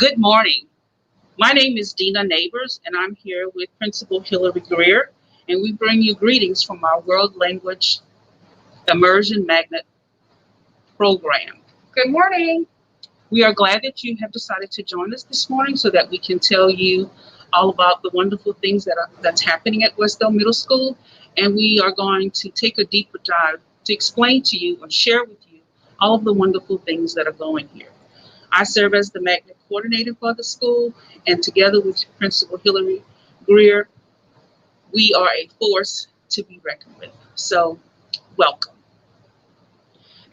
Good morning. My name is Dina Neighbors, and I'm here with Principal Hillary Greer, and we bring you greetings from our World Language Immersion Magnet program. Good morning. We are glad that you have decided to join us this morning so that we can tell you all about the wonderful things that's happening at Westdale Middle School, and we are going to take a deeper dive to explain to you and share with you all of the wonderful things that are going here. I serve as the magnet coordinator for the school, and together with Principal Hillary Greer, we are a force to be reckoned with. So, welcome.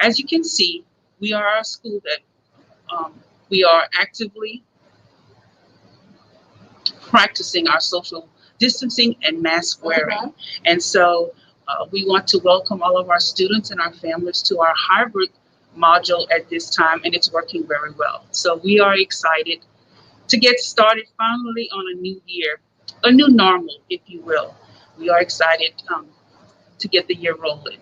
As you can see, we are a school that we are actively practicing our social distancing and mask wearing. And so we want to welcome all of our students and our families to our hybrid module at this time, and it's working very well. So we are excited to get started finally on a new year, a new normal, if you will. We are excited to get the year rolling.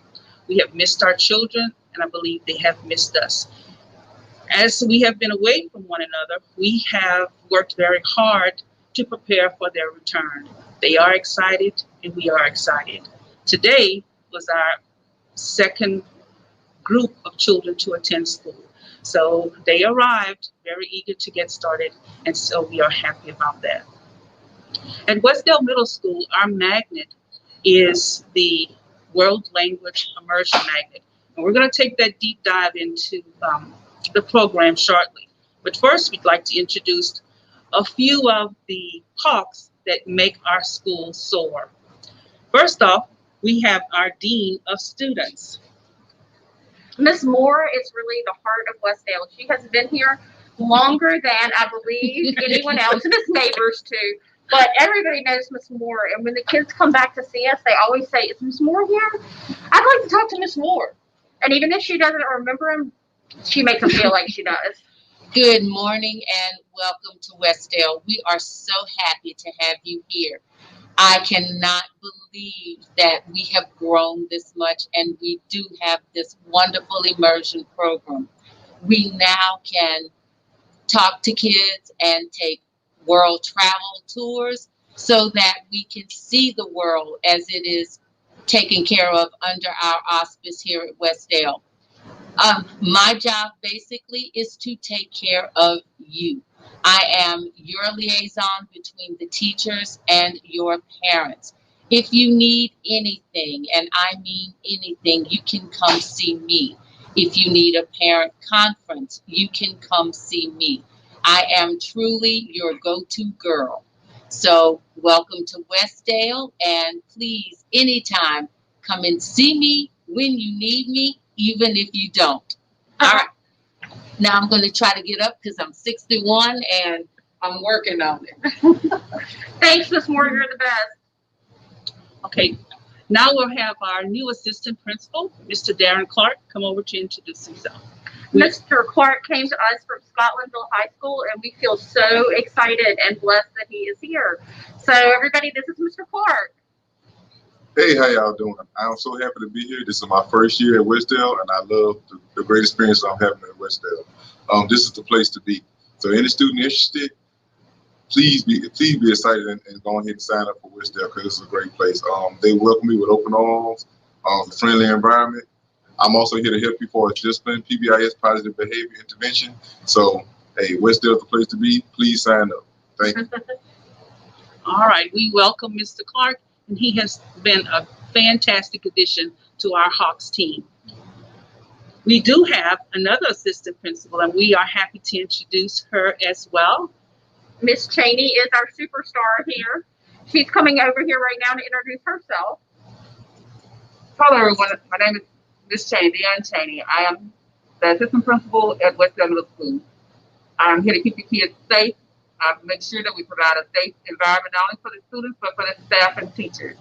We have missed our children, and I believe they have missed us. As we have been away from one another, we have worked very hard to prepare for their return. They are excited, and we are excited. Today was our second group of children to attend school. So they arrived very eager to get started, and so we are happy about that. At Westdale Middle School, our magnet is the World Language Immersion Magnet. And we're going to take that deep dive into the program shortly. But first, we'd like to introduce a few of the hawks that make our school soar. First off, we have our Dean of Students. Miss Moore is really the heart of Westdale. She has been here longer than I believe anyone else, and Miss Neighbors too. But everybody knows Miss Moore, and when the kids come back to see us, they always say, "Is Miss Moore here? I'd like to talk to Miss Moore." And even if she doesn't remember him, she makes them feel like she does. Good morning and welcome to Westdale. We are so happy to have you here. I cannot believe that we have grown this much, and we do have this wonderful immersion program. We now can talk to kids and take world travel tours so that we can see the world as it is taken care of under our auspice here at Westdale. My job basically is to take care of you. I am your liaison between the teachers and your parents. If you need anything, and I mean anything, you can come see me. If you need a parent conference, you can come see me. I am truly your go-to girl. So welcome to Westdale, and please, anytime, come and see me when you need me, even if you don't. All right. Now I'm going to try to get up because I'm 61 and I'm working on it. Thanks, Miss Moore. You're the best. Okay, now we'll have our new assistant principal, Mr. Darren Clark, come over to introduce himself. Mr. Clark came to us from Scotlandville High School, and we feel so excited and blessed that he is here. So everybody, this is Mr. Clark. Hey, how y'all doing? I'm so happy to be here. This is my first year at Westdale, and I love the great experience I'm having at Westdale. This is the place to be. So any student interested, please be excited and go ahead and sign up for Westdale because it's a great place. They welcome me with open arms, friendly environment. I'm also here to help you for discipline, PBIS, positive behavior intervention. So, hey, Westdale is the place to be. Please sign up. Thank you. All right, we welcome Mr. Clark, and he has been a fantastic addition to our Hawks team. We do have another assistant principal, and we are happy to introduce her as well. Miss Cheney is our superstar here. She's coming over here right now to introduce herself. Hello, everyone. My name is Miss Cheney, Darren Cheney. I am the assistant principal at Westdale Middle School. I'm here to keep the kids safe. Make sure that we provide a safe environment not only for the students but for the staff and teachers.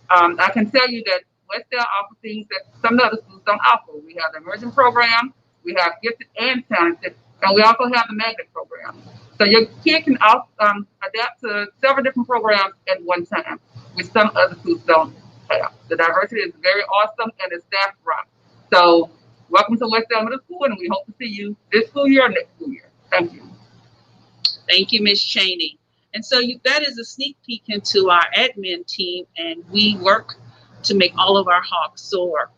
I can tell you that Westdale offers things that some other schools don't offer. We have the immersion program, we have gifted and talented, and we also have the magnet program. So your kid can adapt to several different programs at one time, which some other schools don't have. The diversity is very awesome, and the staff rock. So welcome to Westdale Middle School, and we hope to see you this school year or next school year. Thank you. Thank you, Ms. Cheney. And so that is a sneak peek into our admin team, and we work to make all of our hawks soar.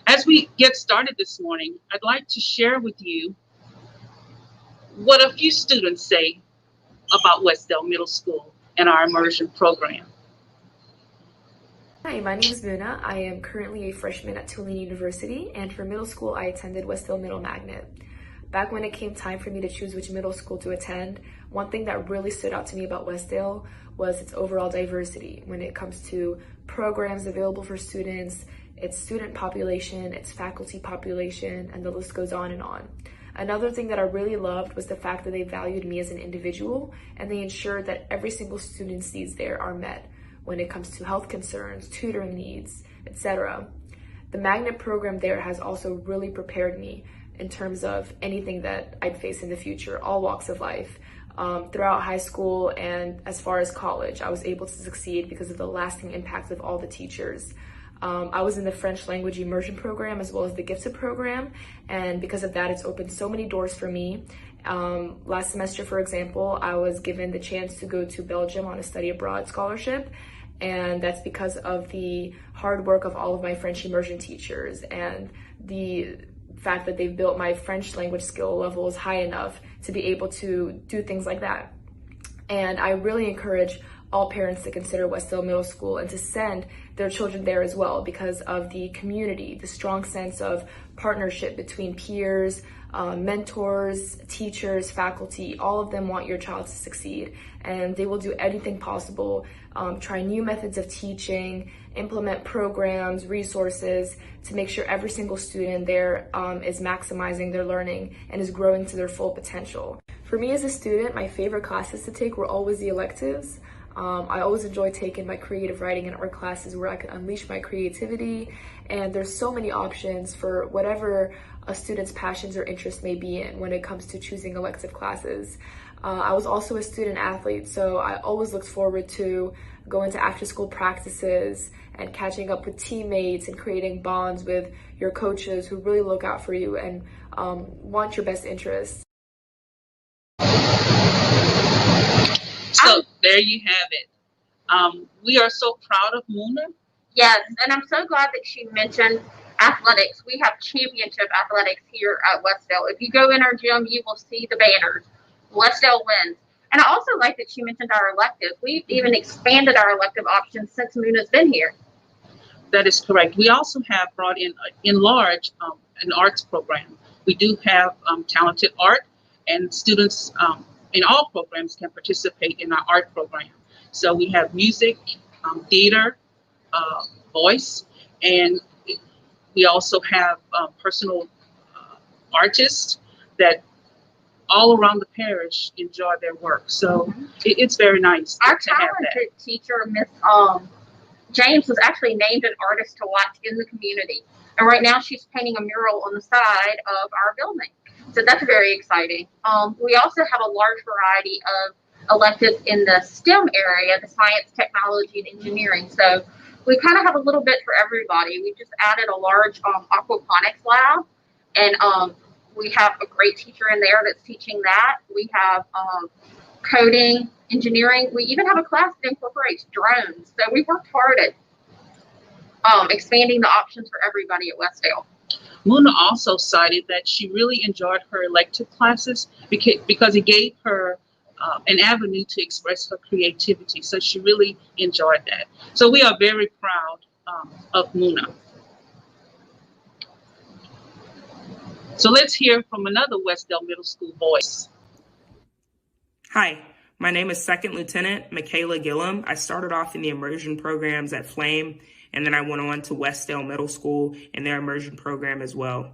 As we get started this morning, I'd like to share with you what a few students say about Westdale Middle School and our immersion program. Hi, my name is Muna. I am currently a freshman at Tulane University, and for middle school, I attended Westdale Middle Magnet. Back when it came time for me to choose which middle school to attend, one thing that really stood out to me about Westdale was its overall diversity when it comes to programs available for students, its student population, its faculty population, and the list goes on and on. Another thing that I really loved was the fact that they valued me as an individual, and they ensured that every single student's needs there are met when it comes to health concerns, tutoring needs, etc. The magnet program there has also really prepared me in terms of anything that I'd face in the future, all walks of life. Throughout high school and as far as college, I was able to succeed because of the lasting impact of all the teachers. I was in the French language immersion program as well as the gifted program, and because of that, it's opened so many doors for me. Last semester, for example, I was given the chance to go to Belgium on a study abroad scholarship, and that's because of the hard work of all of my French immersion teachers and the fact that they've built my French language skill levels high enough to be able to do things like that. And I really encourage all parents to consider Westdale Middle School and to send their children there as well because of the community, the strong sense of partnership between peers, mentors, teachers, faculty. All of them want your child to succeed, and they will do anything possible, try new methods of teaching, implement programs, resources to make sure every single student there is maximizing their learning and is growing to their full potential. For me as a student, my favorite classes to take were always the electives. I always enjoy taking my creative writing and art classes where I can unleash my creativity, and there's so many options for whatever a student's passions or interests may be in when it comes to choosing elective classes. I was also a student athlete, so I always looked forward to going to after-school practices and catching up with teammates and creating bonds with your coaches who really look out for you and want your best interests. So there you have it. We are so proud of Muna. Yes, and I'm so glad that she mentioned athletics. We have championship athletics here at Westdale. If you go in our gym, you will see the banners. Westdale wins. And I also like that she mentioned our electives. We've even expanded our elective options since Muna's been here. That is correct. We also have brought in large an arts program. We do have talented art, and students in all programs can participate in our art program. So we have music, theater, voice, and we also have personal artists that all around the parish enjoy their work. So it's very nice Our to have that. talented teacher, Miss James, was actually named an artist to watch in the community. And right now she's painting a mural on the side of our building. So that's very exciting. We also have a large variety of electives in the STEM area, the science, technology, and engineering. So we kind of have a little bit for everybody. We just added a large aquaponics lab, and we have a great teacher in there that's teaching that. We have coding, engineering. We even have a class that incorporates drones. So we worked hard at expanding the options for everybody at Westdale. Muna also cited that she really enjoyed her elective classes because it gave her an avenue to express her creativity. So she really enjoyed that. So we are very proud of Muna. So let's hear from another Westdale Middle School voice. Hi, my name is Second Lieutenant Michaela Gillum. I started off in the immersion programs at Flame, and then I went on to Westdale Middle School in their immersion program as well.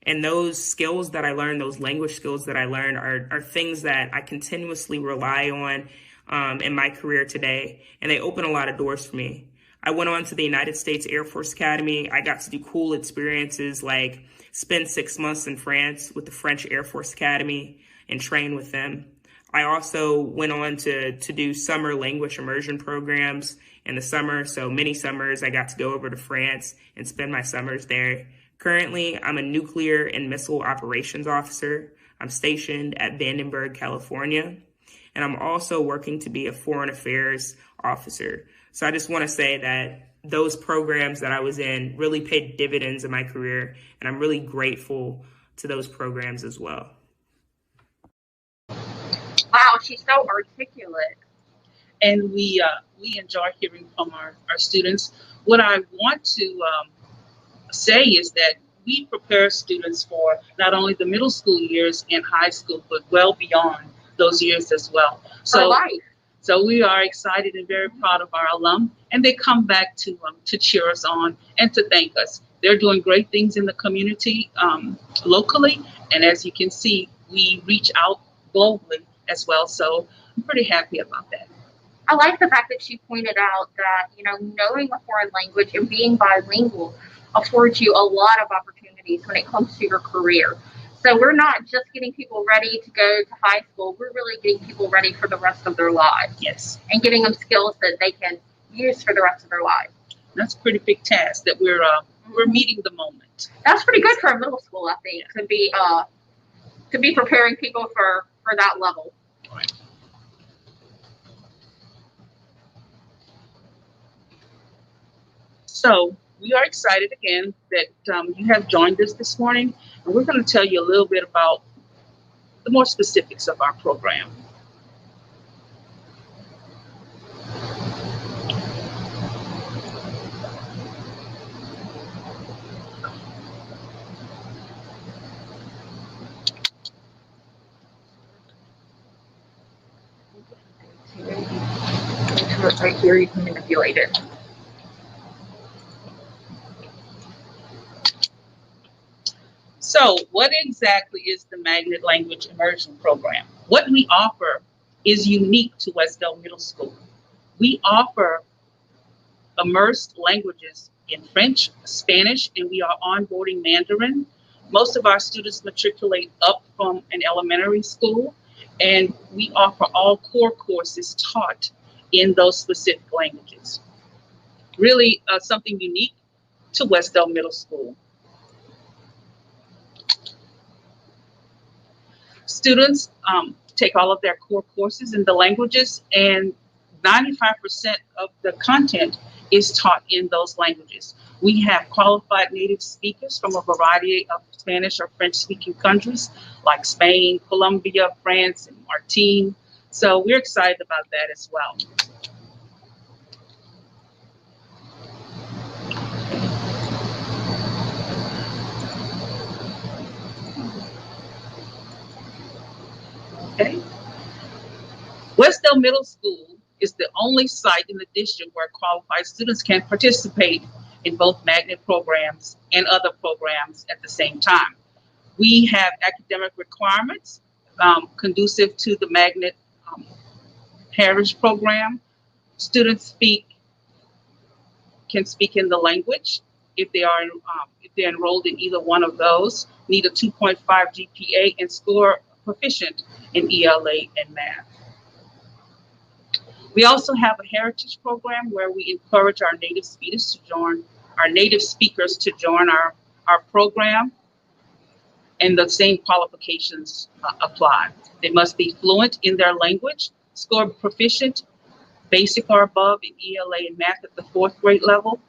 And those skills that I learned, those language skills that I learned are things that I continuously rely on in my career today, and they open a lot of doors for me. I went on to the United States Air Force Academy. I got to do cool experiences like spend 6 months in France with the French Air Force Academy and train with them. I also went on to do summer language immersion programs in the summer. So many summers I got to go over to France and spend my summers there. Currently, I'm a nuclear and missile operations officer. I'm stationed at Vandenberg, California, and I'm also working to be a foreign affairs officer. So I just want to say that those programs that I was in really paid dividends in my career, and I'm really grateful to those programs as well. Wow, she's so articulate. And we enjoy hearing from our students. What I want to say is that we prepare students for not only the middle school years and high school, but well beyond those years as well. For life. So we are excited and very proud of our alum, and they come back to cheer us on and to thank us. They're doing great things in the community locally, and as you can see, we reach out globally as well. So I'm pretty happy about that. I like the fact that she pointed out that, knowing a foreign language and being bilingual affords you a lot of opportunities when it comes to your career. So we're not just getting people ready to go to high school. We're really getting people ready for the rest of their lives. Yes. And giving them skills that they can use for the rest of their lives. That's a pretty big task that we're meeting the moment. That's pretty good for a middle school, I think, to be preparing people for that level. Right. So we are excited again that you have joined us this morning, and we're going to tell you a little bit about the more specifics of our program. Right here, you can manipulate it. So what exactly is the Magnet Language Immersion program? What we offer is unique to Westdale Middle School. We offer immersed languages in French, Spanish, and we are onboarding Mandarin. Most of our students matriculate up from an elementary school, and we offer all core courses taught in those specific languages. Really something unique to Westdale Middle School. Students take all of their core courses in the languages, and 95% of the content is taught in those languages. We have qualified native speakers from a variety of Spanish or French-speaking countries like Spain, Colombia, France, and Martine. So we're excited about that as well. Okay. Westdale Middle School is the only site in the district where qualified students can participate in both magnet programs and other programs at the same time. We have academic requirements conducive to the magnet parish program. Students can speak in the language if they're enrolled in either one of those, need a 2.5 GPA, and score proficient in ELA and math. We also have a heritage program where we encourage our native speakers to join our program, and the same qualifications apply. They must be fluent in their language, score proficient, basic or above in ELA and math at the 4th grade level,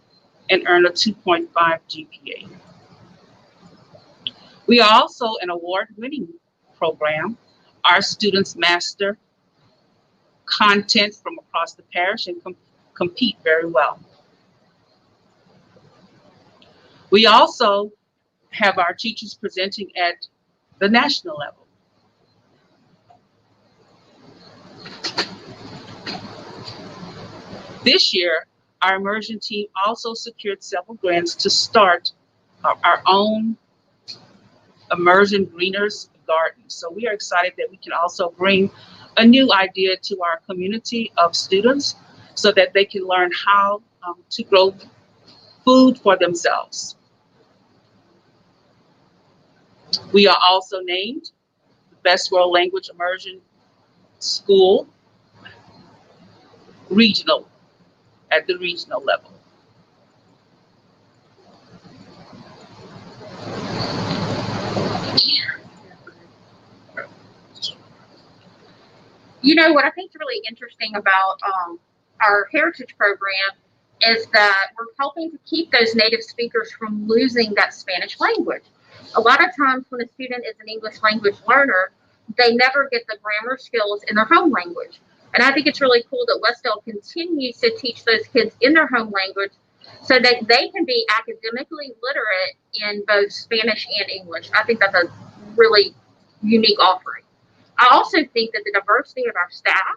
and earn a 2.5 GPA. We are also an award-winning program. Our students master content from across the parish and compete very well. We also have our teachers presenting at the national level. This year, our immersion team also secured several grants to start our own immersion greeners garden. So we are excited that we can also bring a new idea to our community of students so that they can learn how to grow food for themselves. We are also named the Best World Language Immersion School regional, at the regional level. You know, what I think is really interesting about our heritage program is that we're helping to keep those native speakers from losing that Spanish language. A lot of times when a student is an English language learner, they never get the grammar skills in their home language. And I think it's really cool that Westdale continues to teach those kids in their home language so that they can be academically literate in both Spanish and English. I think that's a really unique offering. I also think that the diversity of our staff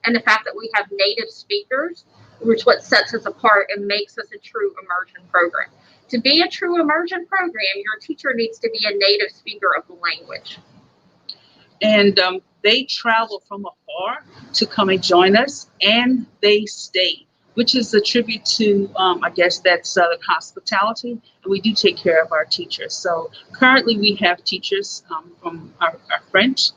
and the fact that we have native speakers, which is what sets us apart and makes us a true immersion program. To be a true immersion program, your teacher needs to be a native speaker of the language. And they travel from afar to come and join us, and they stay, which is a tribute to, I guess, that Southern hospitality. And we do take care of our teachers. So currently we have teachers from our French,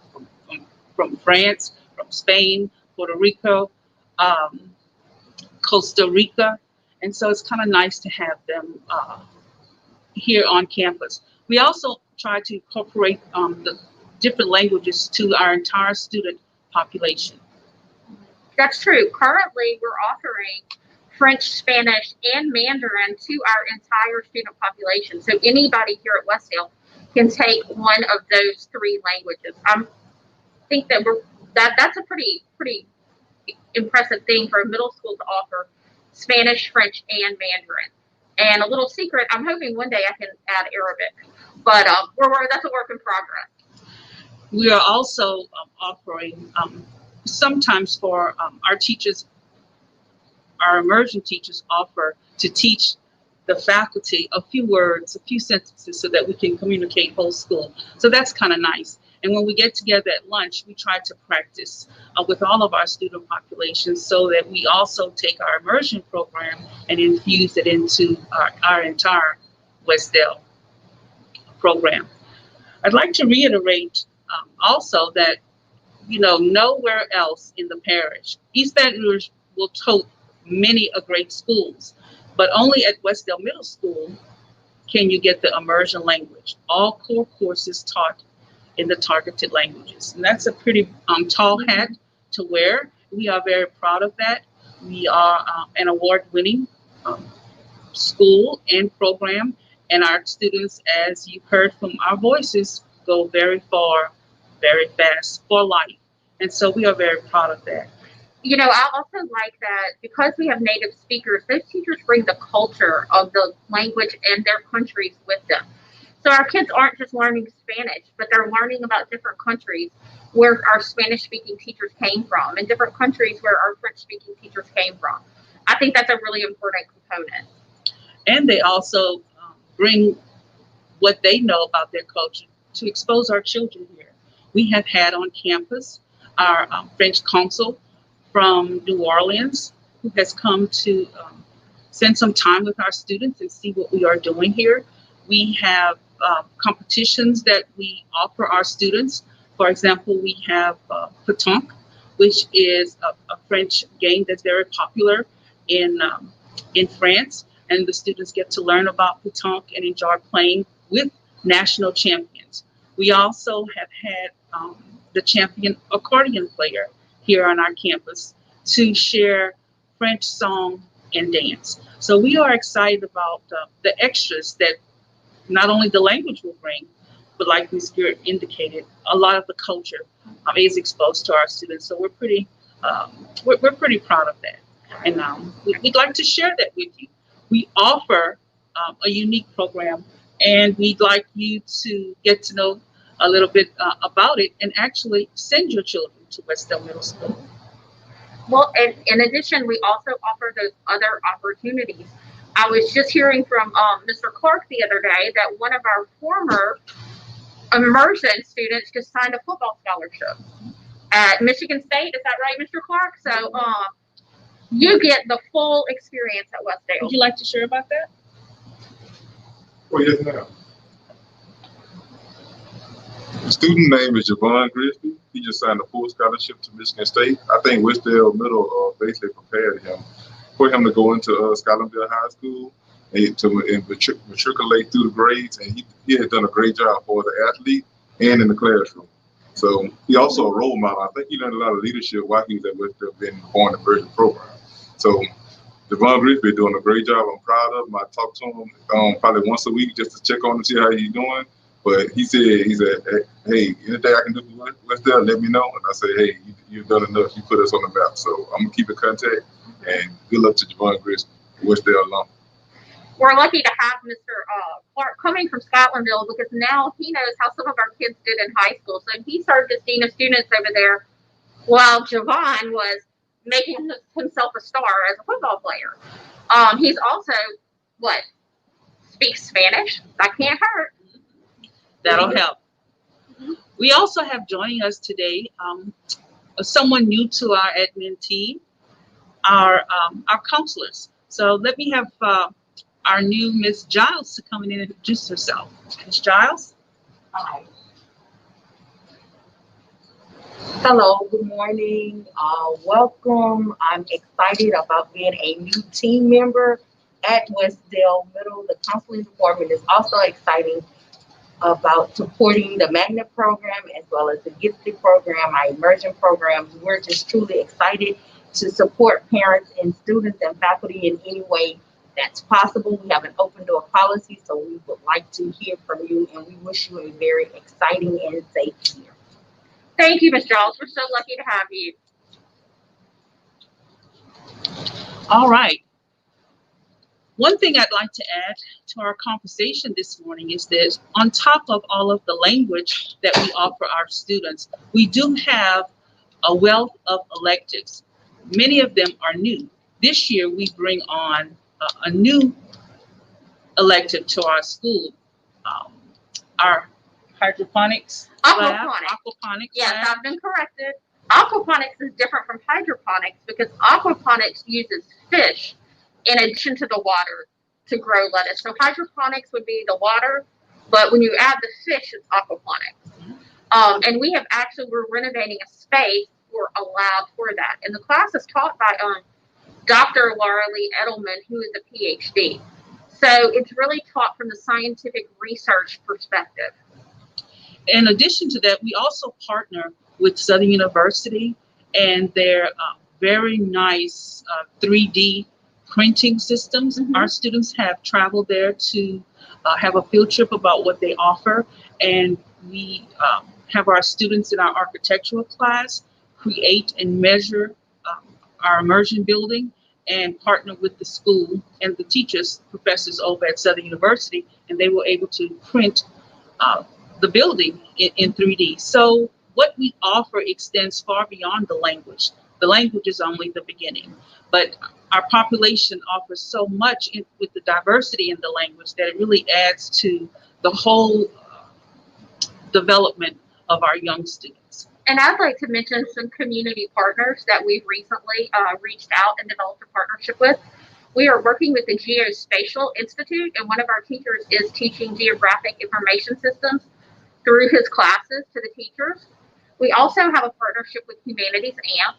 from France, from Spain, Puerto Rico, Costa Rica. And so it's kind of nice to have them here on campus. We also try to incorporate the different languages to our entire student population. That's true. Currently, we're offering French, Spanish, and Mandarin to our entire student population. So anybody here at Westdale can take one of those three languages. I think that that's a pretty impressive thing for a middle school to offer Spanish, French, and Mandarin. And a little secret, I'm hoping one day I can add Arabic, but that's a work in progress. We are also offering sometimes for our teachers, our immersion teachers offer to teach the faculty a few words, a few sentences so that we can communicate whole school. So that's kind of nice. And when we get together at lunch, we try to practice with all of our student populations so that we also take our immersion program and infuse it into our entire Westdale program. I'd like to reiterate also that, nowhere else in the parish, East Baton Rouge will tote many great schools, but only at Westdale Middle School can you get the immersion language. All core courses taught in the targeted languages. And that's a pretty tall hat to wear. We are very proud of that. We are an award-winning school and program, and our students, as you heard from our voices, go very far, very fast for life. And so we are very proud of that. I also like that because we have native speakers, those teachers bring the culture of the language and their countries with them. So our kids aren't just learning Spanish, but they're learning about different countries where our Spanish-speaking teachers came from and different countries where our French-speaking teachers came from. I think that's a really important component. And they also bring what they know about their culture to expose our children here. We have had on campus our French consul from New Orleans, who has come to spend some time with our students and see what we are doing here. We have competitions that we offer our students. For example, we have pétanque, which is a French game that's very popular in France, and the students get to learn about pétanque and enjoy playing with national champions. We also have had the champion accordion player here on our campus to share French song and dance. So we are excited about the extras that not only the language will bring, but like Ms. Garrett indicated, a lot of the culture is exposed to our students. So we're pretty proud of that. And we'd like to share that with you. We offer a unique program, and we'd like you to get to know a little bit about it and actually send your children to Westdale Middle School. Well, and in addition, we also offer those other opportunities. I was just hearing from Mr. Clark the other day that one of our former immersion students just signed a football scholarship at Michigan State. Is that right, Mr. Clark? So you get the full experience at Westdale. Would you like to share about that? Oh, yes, ma'am. The student name is Javon Griffey. He just signed a full scholarship to Michigan State. I think Westdale Middle basically prepared him for him to go into Scotlandville High School and to matriculate through the grades. And he had done a great job for the athlete and in the classroom. So he also a role model. I think he learned a lot of leadership while he was at Westdale being born Immersion program. So Javon Griffey doing a great job. I'm proud of him. I talk to him probably once a week just to check on him, see how he's doing. But he said, hey, anything I can do for Westdale, let me know. And I said, hey, you've done enough. You put us on the map. So I'm going to keep in contact. And good luck to Javon Griffey, Westdale alum. We're lucky to have Mr. Clark coming from Scotlandville because now he knows how some of our kids did in high school. So he served as dean of students over there while Javon was making himself a star as a football player. He's also, speaks Spanish. That can't hurt. That'll help. We also have joining us today someone new to our admin team, our counselors. So let me have our new Miss Giles to come in and introduce herself. Miss Giles? Hi. Hello, good morning. Welcome. I'm excited about being a new team member at Westdale Middle. The counseling department is also exciting about supporting the magnet program as well as the gifted program, our immersion programs. We're just truly excited to support parents and students and faculty in any way that's possible. We have an open door policy, so we would like to hear from you, and we wish you a very exciting and safe year. Thank you, Ms. Giles. We're so lucky to have you. All right. One thing I'd like to add to our conversation this morning is that on top of all of the language that we offer our students, we do have a wealth of electives. Many of them are new. This year, we bring on a new elective to our school, our hydroponics lab. Aquaponics Yes, lab. I've been corrected. Aquaponics is different from hydroponics because aquaponics uses fish in addition to the water to grow lettuce. So hydroponics would be the water, but when you add the fish, it's aquaponics. And we're renovating a space for a lab for that. And the class is taught by Dr. Laura Lee Edelman, who is a PhD. So it's really taught from the scientific research perspective. In addition to that, we also partner with Southern University and their very nice 3D printing systems. Our students have traveled there to have a field trip about what they offer, and we have our students in our architectural class create and measure our immersion building and partner with the school and the teachers, professors over at Southern University, and they were able to print the building in 3D. So what we offer extends far beyond the language. The language is only the beginning, but our population offers so much with the diversity in the language that it really adds to the whole development of our young students. And I'd like to mention some community partners that we've recently reached out and developed a partnership with. We are working with the Geospatial Institute, and one of our teachers is teaching geographic information systems through his classes to the teachers. We also have a partnership with Humanities AMP,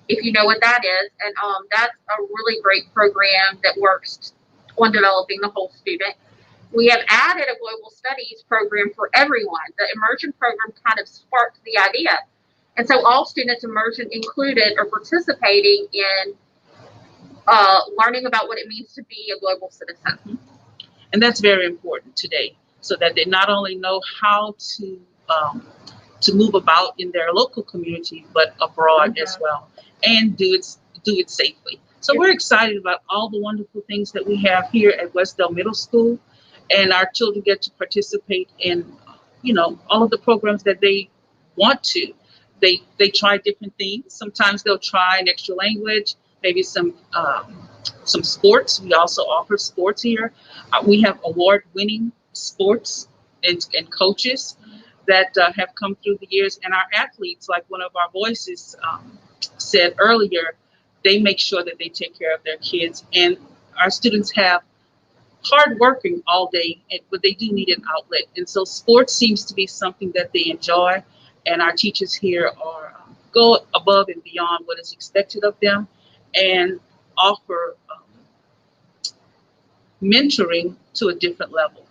if you know what that is, and that's a really great program that works on developing the whole student. We have added a global studies program for everyone. The immersion program kind of sparked the idea. And so all students, immersion included, are participating in learning about what it means to be a global citizen. And that's very important today, so that they not only know how to move about in their local community, but abroad as well, and do it safely. So we're excited about all the wonderful things that we have here at Westdale Middle School, and our children get to participate in, all of the programs that they want to. They try different things. Sometimes they'll try an extra language, maybe some sports. We also offer sports here. We have award-winning sports and coaches that have come through the years, and our athletes, like one of our voices said earlier, they make sure that they take care of their kids. And our students have hard working all day, but they do need an outlet. And so sports seems to be something that they enjoy, and our teachers here are go above and beyond what is expected of them and offer mentoring to a different level.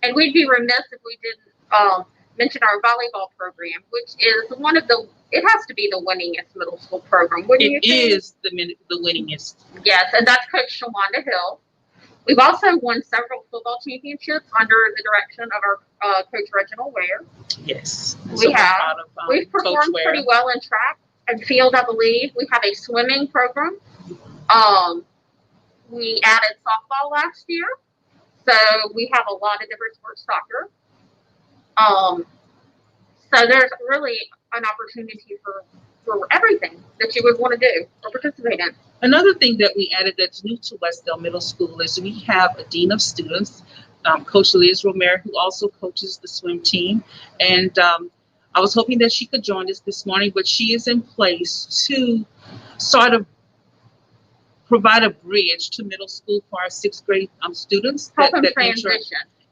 And we'd be remiss if we didn't mention our volleyball program, which is one of the, it has to be the winningest middle school program. What do you It think? is the winningest. Yes, and that's Coach Shawanda Hill. We've also won several football championships under the direction of our Coach Reginald Ware. Yes. We have. We've performed pretty well in track and field, I believe. We have a swimming program. We added softball last year. So we have a lot of different sports, soccer. So there's really an opportunity for everything that you would want to do or participate in. Another thing that we added that's new to Westdale Middle School is we have a dean of students, Coach Liz Romero, who also coaches the swim team. And I was hoping that she could join us this morning, but she is in place to sort of provide a bridge to middle school for our sixth grade students that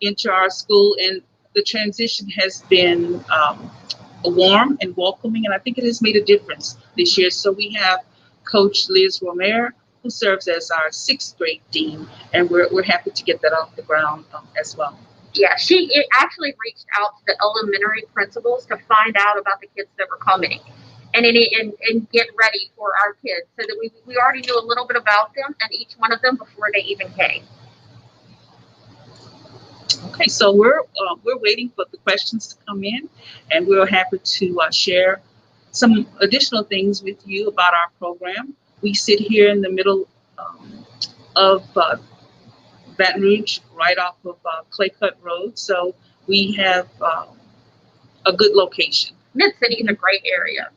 enter our school. And the transition has been warm and welcoming, and I think it has made a difference this year. So we have Coach Liz Romero, who serves as our sixth grade dean, and we're happy to get that off the ground as well. Yeah, she actually reached out to the elementary principals to find out about the kids that were coming and get ready for our kids, so that we already knew a little bit about them and each one of them before they even came. Okay, so we're waiting for the questions to come in, and we're happy to share some additional things with you about our program. We sit here in the middle of Baton Rouge, right off of Clay Cut Road, so we have a good location. Mid-City is a great area.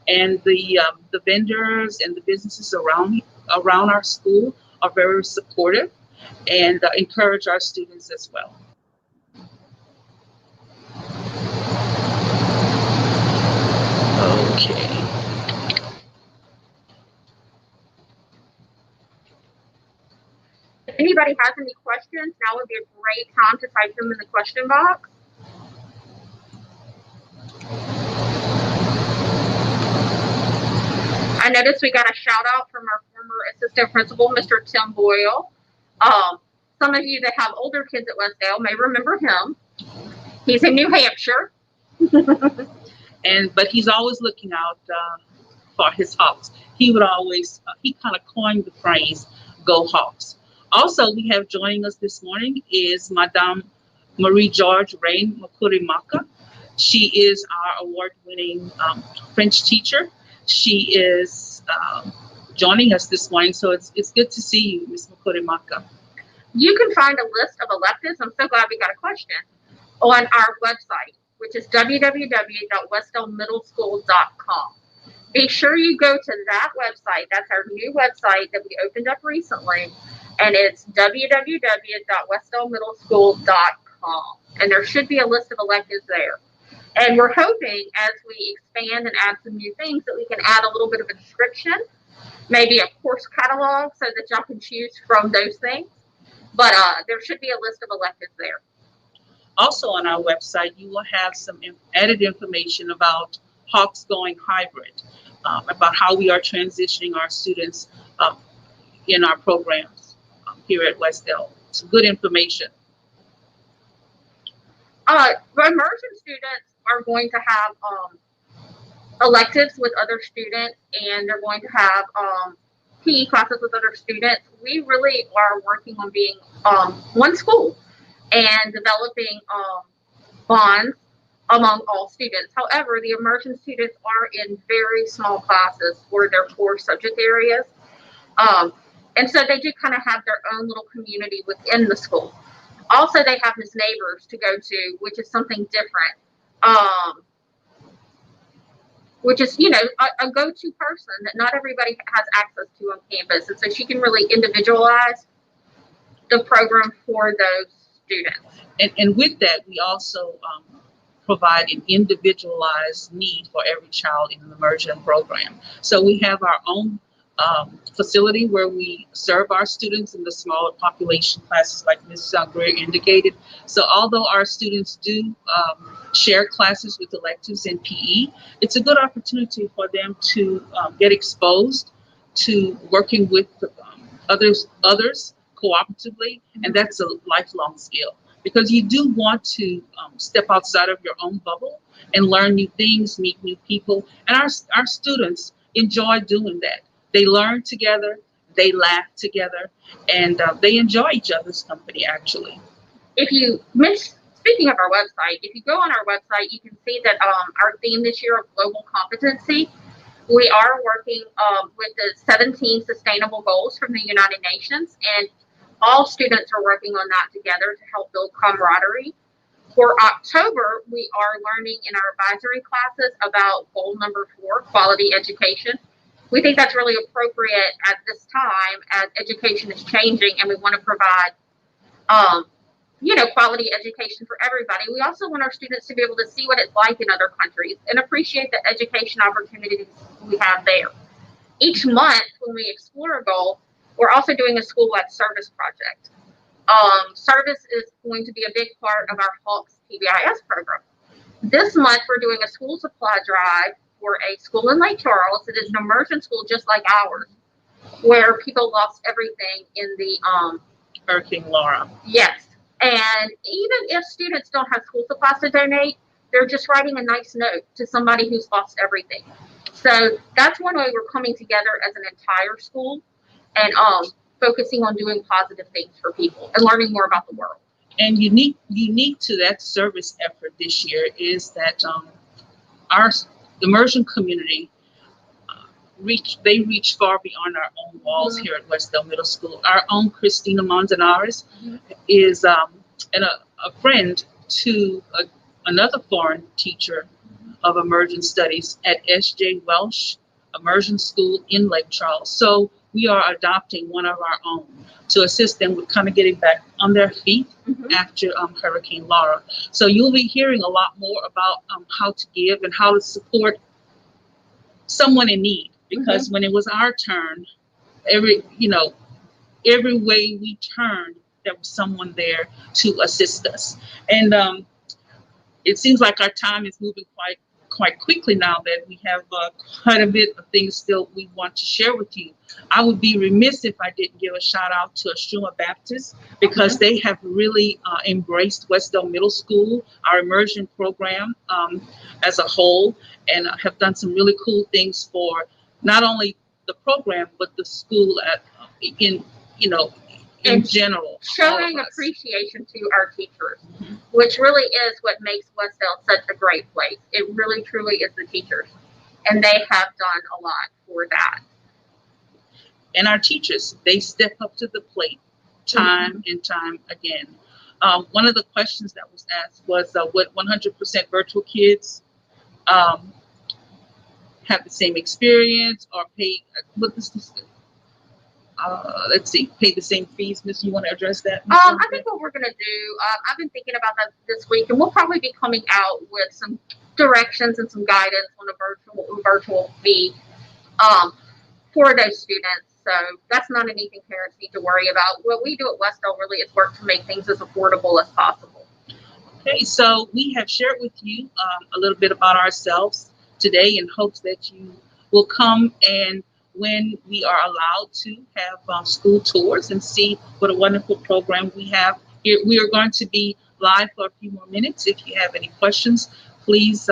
And the vendors and the businesses around our school are very supportive and encourage our students as well. Okay. If anybody has any questions, now would be a great time to type them in the question box. I noticed we got a shout out from our former assistant principal, Mr. Tim Boyle. Some of you that have older kids at Westdale may remember him. He's in New Hampshire. But he's always looking out for his Hawks. He would always, he kind of coined the phrase, "Go Hawks." Also, we have joining us this morning is Madame Marie-George Rain Makurimaka. She is our award-winning French teacher. She is joining us this morning, so it's good to see you, Ms. Makurimaka. You can find a list of electives, I'm so glad we got a question, on our website, which is www.westdalemiddeleschool.com. Be sure you go to that website. That's our new website that we opened up recently, and it's www.westdalemiddeleschool.com. And there should be a list of electives there. And we're hoping, as we expand and add some new things, that we can add a little bit of a description, maybe a course catalog, so that y'all can choose from those things. But there should be a list of electives there. Also on our website, you will have some added information about Hawks Going Hybrid, about how we are transitioning our students in our programs here at Westdale. It's good information. Immersion students are going to have electives with other students, and they're going to have PE classes with other students. We really are working on being one school and developing bonds among all students. However, the immersion students are in very small classes for their core subject areas. And so they do kind of have their own little community within the school. Also, they have Miss Neighbors to go to, which is something different. Which is, you know, a go-to person that not everybody has access to on campus. And so she can really individualize the program for those students. And with that, we also provide an individualized need for every child in the immersion program. So we have our own facility where we serve our students in the smaller population classes, like Ms. Greer indicated. So although our students do share classes with electives in PE, it's a good opportunity for them to get exposed to working with others cooperatively, and that's a lifelong skill. because you do want to step outside of your own bubble and learn new things, meet new people. And our students enjoy doing that. They learn together, they laugh together, and they enjoy each other's company, actually. Speaking of our website, if you go on our website, you can see that our theme this year of global competency, we are working with the 17 sustainable goals from the United Nations, and all students are working on that together to help build camaraderie. For October, we are learning in our advisory classes about goal number 4, quality education. We think that's really appropriate at this time as education is changing and we want to provide quality education for everybody. We also want our students to be able to see what it's like in other countries and appreciate the education opportunities we have there. Each month, when we explore a goal, we're also doing a school-wide service project. Service is going to be a big part of our Hawks PBIS program. This month, we're doing a school supply drive for a school in Lake Charles. It is an immersion school just like ours, where people lost everything in the Hurricane Laura. Yes. And even if students don't have school supplies to donate, they're just writing a nice note to somebody who's lost everything. So that's one way we're coming together as an entire school and focusing on doing positive things for people and learning more about the world. And unique to that service effort this year is that our immersion community reach far beyond our own walls here at Westdale Middle School. Our own Christina Manzanares is a friend to another foreign teacher of immersion studies at S.J. Welsh Immersion School in Lake Charles. So we are adopting one of our own to assist them with kind of getting back on their feet after Hurricane Laura. So you'll be hearing a lot more about how to give and how to support someone in need. Because when it was our turn, every way we turned, there was someone there to assist us. And it seems like our time is moving quite quickly now that we have quite a bit of things still we want to share with you. I would be remiss if I didn't give a shout out to Astruma Baptist because they have really embraced Westdale Middle School, our immersion program as a whole, and have done some really cool things for not only the program but the school in general. Showing appreciation to our teachers, which really is what makes Westdale such a great place. It really truly is the teachers, and they have done a lot for that. And our teachers, they step up to the plate time and time again. One of the questions that was asked was would 100% virtual kids have the same experience or pay pay the same fees? Miss, you want to address that? I think what we're going to do, I've been thinking about that this week, and we'll probably be coming out with some directions and some guidance on a virtual fee for those students. So that's not anything parents need to worry about. What we do at Westdale really is work to make things as affordable as possible. Okay, so we have shared with you a little bit about ourselves today in hopes that you will come and when we are allowed to have school tours and see what a wonderful program we have here. We are going to be live for a few more minutes. If you have any questions, please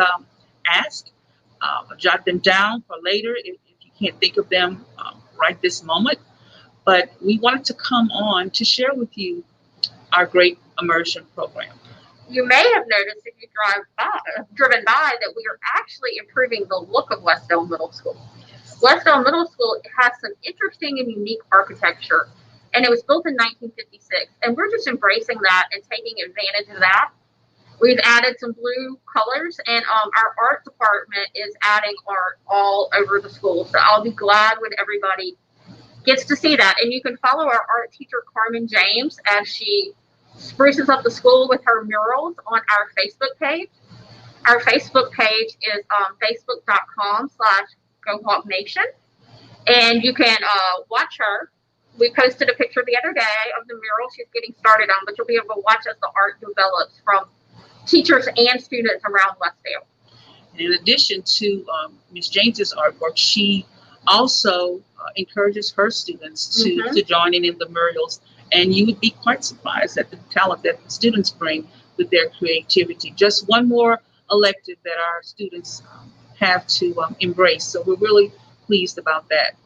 ask, jot them down for later if you can't think of them right this moment. But we wanted to come on to share with you our great immersion program. You may have noticed if you driven by that we are actually improving the look of Westdale Middle School. Westdale Middle School has some interesting and unique architecture, and it was built in 1956, and we're just embracing that and taking advantage of that. We've added some blue colors, and our art department is adding art all over the school, so I'll be glad when everybody gets to see that. And you can follow our art teacher, Carmen James, as she spruces up the school with her murals on our Facebook page. Our Facebook page is facebook.com/GoHawkNation, and you can watch her. We posted a picture the other day of the mural she's getting started on, but you'll be able to watch as the art develops from teachers and students around Westdale. In addition to Ms. James's artwork, she also encourages her students to join in the murals And you would be quite surprised at the talent that the students bring with their creativity. Just one more elective that our students have to embrace. So we're really pleased about that.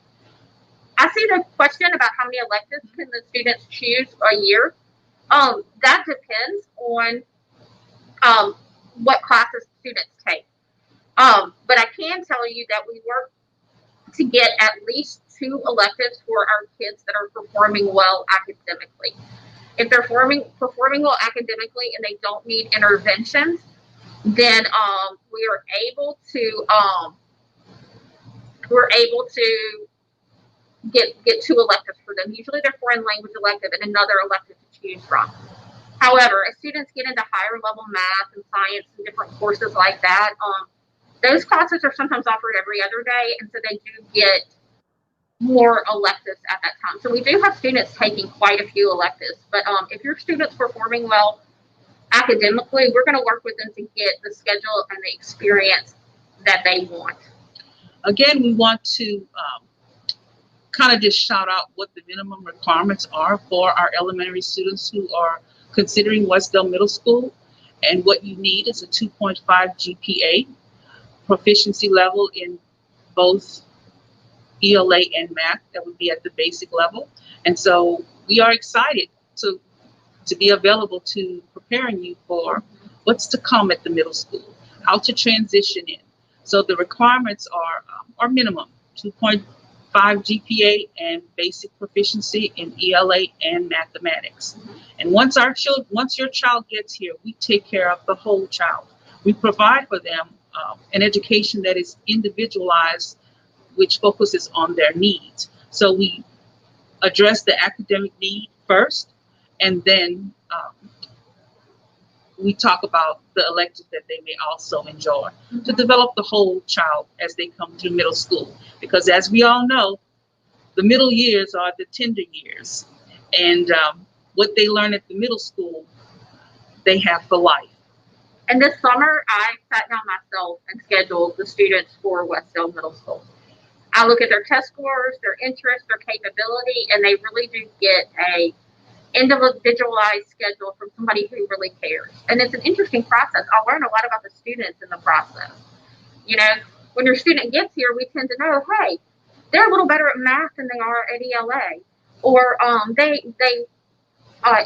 I see the question about how many electives can the students choose a year. That depends on what classes students take. But I can tell you that we work to get at least 2 electives for our kids that are performing well academically. If they're performing well academically and they don't need interventions, then we are able to get 2 electives for them. Usually they're foreign language elective and another elective to choose from. However, as students get into higher level math and science and different courses like that, those classes are sometimes offered every other day, and so they do get more electives at that time. So we do have students taking quite a few electives, but if your student's performing well academically, we're going to work with them to get the schedule and the experience that they want. Again, we want to kind of just shout out what the minimum requirements are for our elementary students who are considering Westdale Middle School. And what you need is a 2.5 GPA, proficiency level in both ELA and math. That would be at the basic level. And so we are excited to be available to preparing you for what's to come at the middle school, how to transition in. So the requirements are minimum 2.5 GPA and basic proficiency in ELA and mathematics. And once your child gets here, we take care of the whole child. We provide for them an education that is individualized, which focuses on their needs. So we address the academic need first, and then we talk about the electives that they may also enjoy to develop the whole child as they come through middle school. Because as we all know, the middle years are the tender years. And what they learn at the middle school, they have for life. And this summer, I sat down myself and scheduled the students for Westdale Middle School. I look at their test scores, their interest, their capability, and they really do get a individualized schedule from somebody who really cares. And it's an interesting process. I learn a lot about the students in the process. You know, when your student gets here, we tend to know, hey, they're a little better at math than they are at ELA. Or they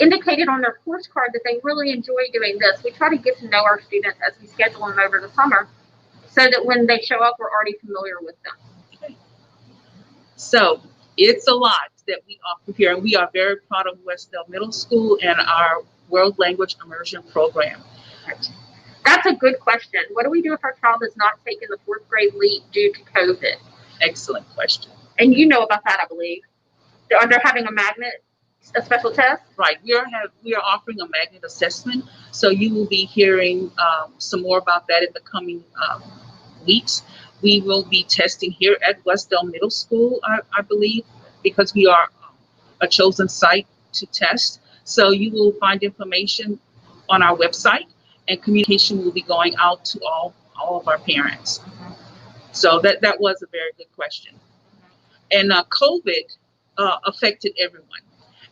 indicated on their course card that they really enjoy doing this. We try to get to know our students as we schedule them over the summer so that when they show up, we're already familiar with them. Okay. So it's a lot that we offer here, and we are very proud of Westdale Middle School and our World Language Immersion program. That's a good question. What do we do if our child has not taken the 4th grade leap due to COVID? Excellent question. And you know about that, I believe. They're having a special test? Right. We are offering a magnet assessment, so you will be hearing some more about that in the coming weeks. We will be testing here at Westdale Middle School, I believe, because we are a chosen site to test. So you will find information on our website, and communication will be going out to all of our parents. So that was a very good question. And COVID affected everyone.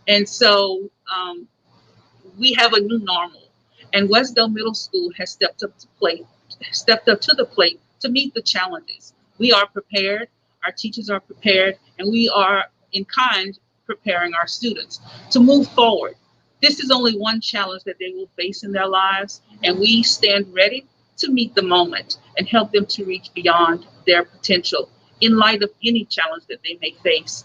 And so we have a new normal. And Westdale Middle School has stepped up to the plate to meet the challenges. We are prepared, our teachers are prepared, and we are in kind preparing our students to move forward. This is only one challenge that they will face in their lives, and we stand ready to meet the moment and help them to reach beyond their potential in light of any challenge that they may face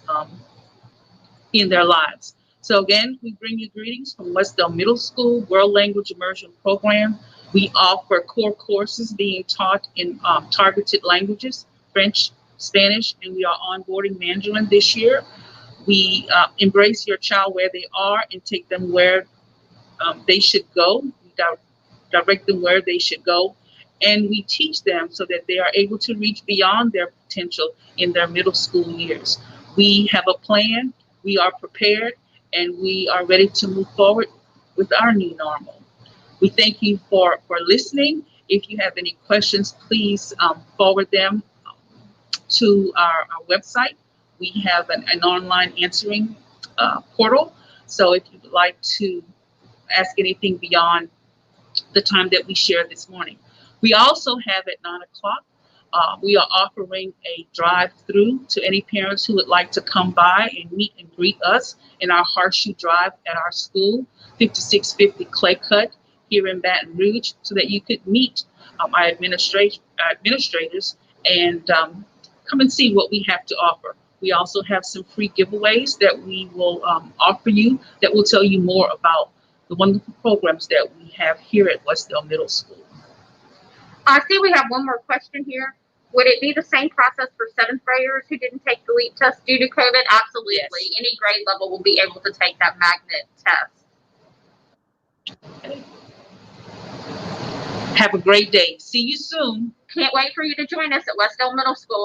in their lives. So again, we bring you greetings from Westdale Middle School World Language Immersion Program. We offer core courses being taught in targeted languages, French, Spanish, and we are onboarding Mandarin this year. We embrace your child where they are and take them where they should go. We direct them where they should go. And we teach them so that they are able to reach beyond their potential in their middle school years. We have a plan, we are prepared, and we are ready to move forward with our new normal. We thank you for listening. If you have any questions, please forward them to our website. We have an online answering portal. So if you would like to ask anything beyond the time that we shared this morning. We also have at 9 o'clock, we are offering a drive-through to any parents who would like to come by and meet and greet us in our Horseshoe Drive at our school, 5650 Clay Cut here in Baton Rouge, so that you could meet our administrators and come and see what we have to offer. We also have some free giveaways that we will offer you that will tell you more about the wonderful programs that we have here at Westdale Middle School. I see we have one more question here. Would it be the same process for 7th graders who didn't take the LEAP test due to COVID? Absolutely. Yes. Any grade level will be able to take that magnet test. Have a great day. See you soon. Can't wait for you to join us at Westdale Middle School.